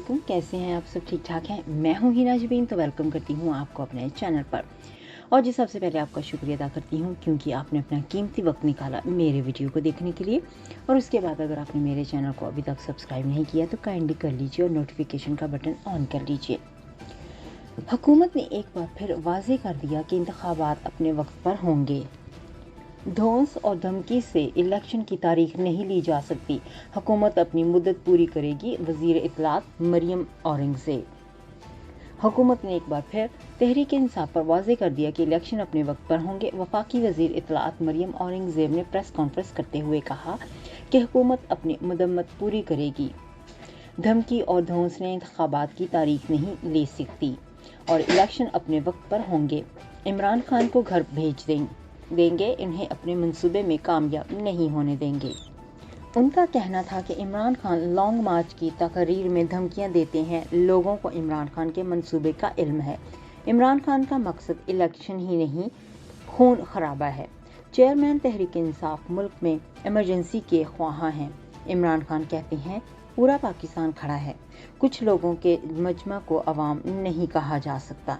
वालेकुम, कैसे हैं आप सब? ठीक ठाक हैं? मैं हूं हिना जबीन, तो वेलकम करती हूं आपको अपने चैनल पर। और जी सबसे पहले आपका शुक्रिया अदा करती हूं क्योंकि आपने अपना कीमती वक्त निकाला मेरे वीडियो को देखने के लिए। और उसके बाद अगर आपने मेरे चैनल को अभी तक सब्सक्राइब नहीं किया तो काइंडली कर लीजिए और नोटिफिकेशन का बटन ऑन कर लीजिए। हुकूमत ने एक बार फिर वाज़ेह कर दिया कि इंतखाबात अपने वक्त पर होंगे। धौंस और धमकी से इलेक्शन की तारीख नहीं ली जा सकती, हुकूमत अपनी मुद्दत पूरी करेगी, वज़ीर इत्तलात मरियम औरंगज़ेब। हुकूमत ने एक बार फिर तहरीक इंसाफ पर वाज़ेह कर दिया कि इलेक्शन अपने वक्त पर होंगे। वफाकी वज़ीर इत्तलात मरियम औरंगज़ेब ने प्रेस कॉन्फ्रेंस करते हुए कहा कि हुकूमत अपनी मुद्दत पूरी करेगी। धमकी और धौंस ने इंतखाबात की तारीख नहीं ले सकती और इलेक्शन अपने वक्त पर होंगे। इमरान खान को घर भेज देंगे, इन्हें अपने मंसूबे में कामयाब नहीं होने देंगे। उनका कहना था कि इमरान खान लॉन्ग मार्च की तकरीर में धमकियां देते हैं। लोगों को इमरान खान के मंसूबे का इल्म है। इमरान खान का मकसद इलेक्शन ही नहीं, खून खराबा है। चेयरमैन तहरीक इंसाफ मुल्क में इमरजेंसी के ख्वाहां हैं। इमरान खान कहते हैं पूरा पाकिस्तान खड़ा है। कुछ लोगों के मजमा को अवाम नहीं कहा जा सकता।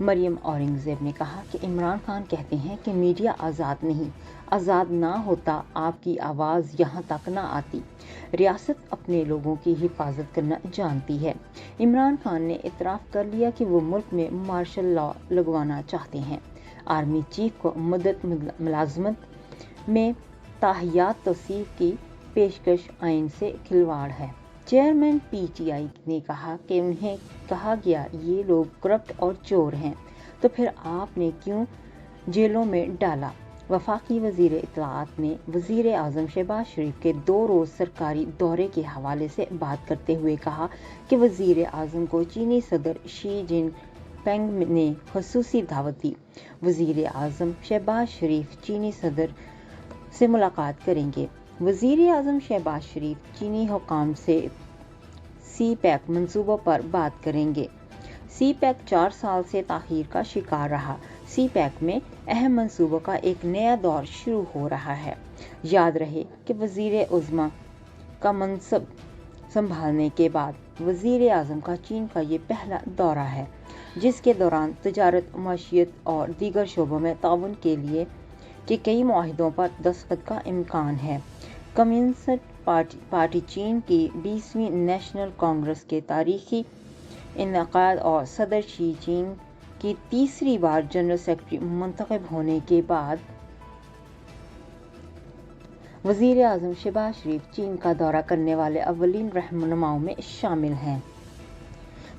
मरियम औरंगज़ेब ने कहा कि इमरान खान कहते हैं कि मीडिया आज़ाद नहीं, आज़ाद ना होता आपकी आवाज़ यहाँ तक ना आती। रियासत अपने लोगों की हिफाजत करना जानती है। इमरान खान ने इतराफ़ कर लिया कि वो मुल्क में मार्शल लॉ लगवाना चाहते हैं। आर्मी चीफ को मुद्दत मुलाजमत में ताहियात तौसीफ की पेशकश आइन से खिलवाड़ है। चेयरमैन पीटीआई ने कहा कि उन्हें कहा गया ये लोग करप्ट और चोर हैं, तो फिर आपने क्यों जेलों में डाला। वफाकी वज़ीर इत्तलात ने वज़ीर आज़म शहबाज शरीफ के 2 रोज़ सरकारी दौरे के हवाले से बात करते हुए कहा कि वज़ीर आज़म को चीनी सदर शी जिनपिंग ने ख़ुसूसी दावत दी। वज़ीर आज़म शहबाज शरीफ चीनी सदर से मुलाकात करेंगे। वज़ीर आज़म शहबाज शरीफ चीनी हुकाम से सी पैक मंसूबों पर बात करेंगे। सी पैक 4 साल से ताख़ीर का शिकार रहा। सी पैक में अहम मंसूबों का एक नया दौर शुरू हो रहा है। याद रहे कि वज़ीर उज़्मा का मनसब संभालने के बाद वज़ीर आज़म का चीन का ये पहला दौरा है, जिसके दौरान तजारत, मईशत और दीगर शोबों में ताउन के लिए कि कई मुआहिदों पर दस्तखत का इम्कान है। कम्युनिस्ट पार्टी चीन की 20वीं नेशनल कांग्रेस के तारीखी इनेकाद और सदर शी जिनपिंग की तीसरी बार जनरल सेक्रेटरी मुंतखब होने के बाद वज़ीर आज़म शहबाज शरीफ चीन का दौरा करने वाले अव्वलीन रहनुमाओं में शामिल हैं।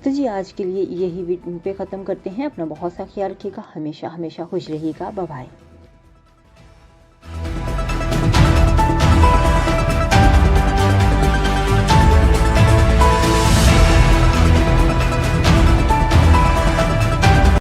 तो जी आज के लिए यही वीडियो पे ख़त्म करते हैं। अपना बहुत सा ख्याल रखिएगा, हमेशा खुश रहिएगा। Bye bye.